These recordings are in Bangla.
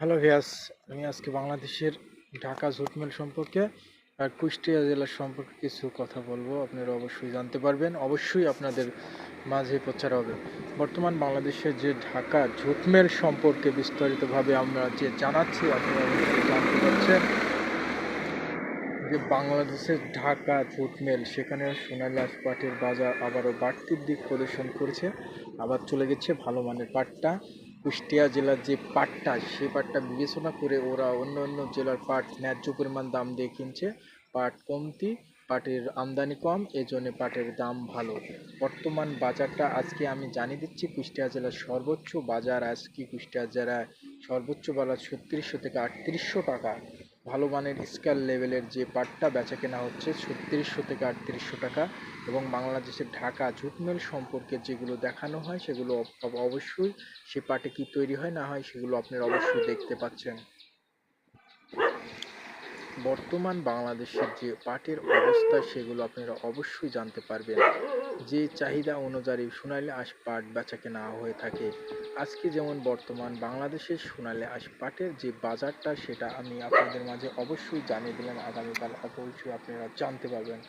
হ্যালো ভিয়াস, আমি আজকে বাংলাদেশের ঢাকা জুট মিল সম্পর্কে আর কুষ্টিয়া জেলার সম্পর্কে কিছু কথা বলবো। আপনারা অবশ্যই জানতে পারবেন, অবশ্যই আপনাদের মাঝে প্রচার হবে। বর্তমান বাংলাদেশের যে ঢাকা জুট মিল সম্পর্কে বিস্তারিতভাবে আমরা যে জানাচ্ছি, আপনারা অবশ্যই জানতে পারছেন যে বাংলাদেশের ঢাকা জুট মিল, সেখানে সোনালী পাটের বাজার আবারও বাড়তির দিক প্রদর্শন করেছে। আবার চলে গেছে ভালো মানের পাটটা। কুষ্টিয়া জেলার যে পাটটা, সেই পাটটা বিবেচনা করে ওরা অন্য অন্য জেলার পাট ন্যায্য পরিমাণ দাম দিয়ে কিনছে। পাট কমতি, পাটের আমদানি কম, এজন্য পাটের দাম ভালো। বর্তমান বাজারটা আজকে আমি জানিয়ে দিচ্ছি। কুষ্টিয়া জেলার সর্বোচ্চ বাজার আজকে কুষ্টিয়া জেলায় সর্বোচ্চ বাজার 3600 থেকে 3800 টাকা। ভালো মানের স্কেল লেভেলের যে পাটটা বেচা কেনা হচ্ছে 3600 থেকে 3800 টাকা। এবং বাংলাদেশের ঢাকা জুট মিল সম্পর্কে যেগুলো দেখানো হয় সেগুলো অবশ্যই সে পাটে কি তৈরি হয় না হয় সেগুলো আপনারা অবশ্যই দেখতে পাচ্ছেন। বর্তমান বাংলাদেশের যে পাটের অবস্থা সেগুলো আপনারা অবশ্যই জানতে পারবেন। যে চাহিদা অনুযায়ী সোনালী আঁশ পাট বেচা কেনা হয়ে থাকে। আজকে যেমন বর্তমান বাংলাদেশের সোনালী আঁশ পাটের যে বাজারটা, সেটা আমি আপনাদের মাঝে অবশ্যই জানিয়ে দিলাম। আগামীকাল অবশ্যই আপনারা জানতে পারবেন।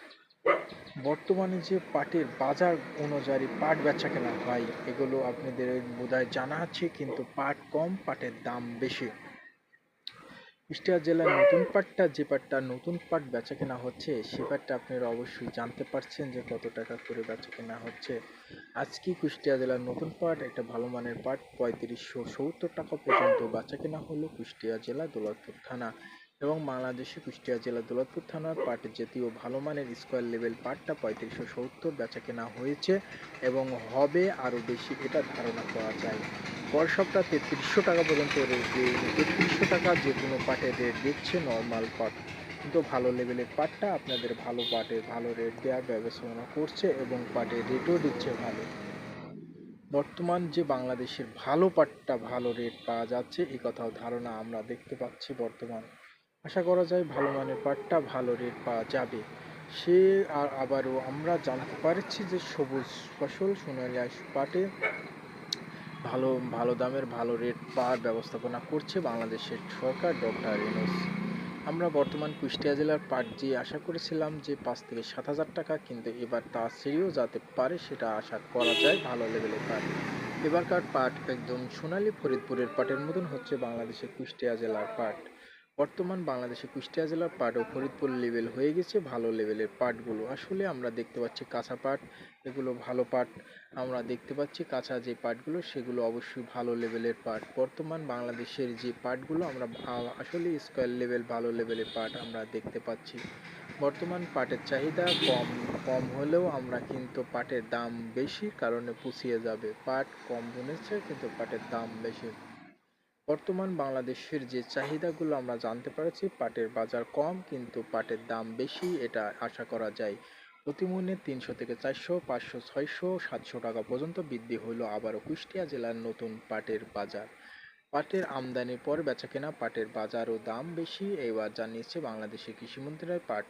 বর্তমানে যে পাটের বাজার অনুযায়ী পাট বেচা কেনা হয়, এগুলো আপনাদের বোধহয় জানা আছে, কিন্তু পাট কম, পাটের দাম বেশি। কুষ্টিয়া জেলার নতুন পাটটা, যে পাটটা নতুন পাট বেচা কেনা হচ্ছে, সে পাটটা আপনারা অবশ্যই জানতে পারছেন যে কত টাকা করে বেচা কেনা হচ্ছে। আজকে কুষ্টিয়া জেলার নতুন পাট, একটা ভালো মানের পাট 3570 টাকা পর্যন্ত বেচা কেনা হলো কুষ্টিয়া জেলা দৌলতপুর থানা। এবং বাংলাদেশে কুষ্টিয়া জেলা দৌলতপুর থানার পাট জাতীয় ভালো মানের স্কোয়ার লেভেল পাটটা 3570 বেচা কেনা হয়েছে এবং হবে আরও বেশি, এটা ধারণা করা যায়। গড় সপ্তাহ 3300 টাকা পর্যন্ত রেট দিয়ে 3300 টাকা যে কোনো পাটের রেট দিচ্ছে নর্মাল পাট, কিন্তু ভালো লেভেলের পাটটা আপনাদের ভালো পাটের ভালো রেট দেওয়ার ব্যবস্থা করছে এবং পাটের রেটও দিচ্ছে ভালো। বর্তমান যে বাংলাদেশের ভালো পাটটা ভালো রেট পাওয়া যাচ্ছে, এই কথাও ধারণা আমরা দেখতে পাচ্ছি। বর্তমান আশা করা যায় ভালো মানের পাটটা ভালো রেট পাওয়া যাবে। সে আর আবারও আমরা জানতে পারছি যে সবুজ ফসল সোনালী আঁশ পাটে ভালো ভালো দামের ভালো রেট পাওয়ার ব্যবস্থাপনা করছে বাংলাদেশের সরকার, ডক্টর ইউনূস। আমরা বর্তমান কুষ্টিয়া জেলার পাট যে আশা করেছিলাম যে 5 থেকে 7 হাজার টাকা, কিন্তু এবার তা ছেড়েও যেতে পারে, সেটা আশা করা যায়। ভালো লেভেলের পাট, এবারকার পাট একদম সোনালী ফরিদপুরের পাটের মতন হচ্ছে বাংলাদেশের কুষ্টিয়া জেলার পাট। বর্তমান বাংলাদেশে কুষ্টিয়া জেলার পাট ও ফরিদপুর লেভেল হয়ে গেছে ভালো লেভেলের পাটগুলো। আসলে আমরা দেখতে পাচ্ছি কাঁচা পাট, এগুলো ভালো পাট। আমরা দেখতে পাচ্ছি কাঁচা যে পাটগুলো, সেগুলো অবশ্যই ভালো লেভেলের পাট। বর্তমান বাংলাদেশের যে পাটগুলো আমরা আসলে স্কোয়ার লেভেল ভালো লেভেলের পাট আমরা দেখতে পাচ্ছি। বর্তমান পাটের চাহিদা কম কম হলেও আমরা কিন্তু পাটের দাম বেশি কারণে পুষিয়ে যাবে। পাট কম বুনেছে কিন্তু পাটের দাম বেশি। বর্তমান বাংলাদেশের যে চাহিদাগুলো আমরা জানতে পারছি, পাটের বাজার কম কিন্তু পাটের দাম বেশি, এটা আশা করা যায়। প্রতি মণে 300 থেকে 400, 500, 600, 700 টাকা পর্যন্ত বৃদ্ধি হলো আবারও কুষ্টিয়া জেলার নতুন পাটের বাজার। পাটের আমদানির পর বেচাকেনা পাটের বাজার ও দাম বেশি, এবার জানিয়েছে বাংলাদেশের কৃষি মন্ত্রণালয়। পাট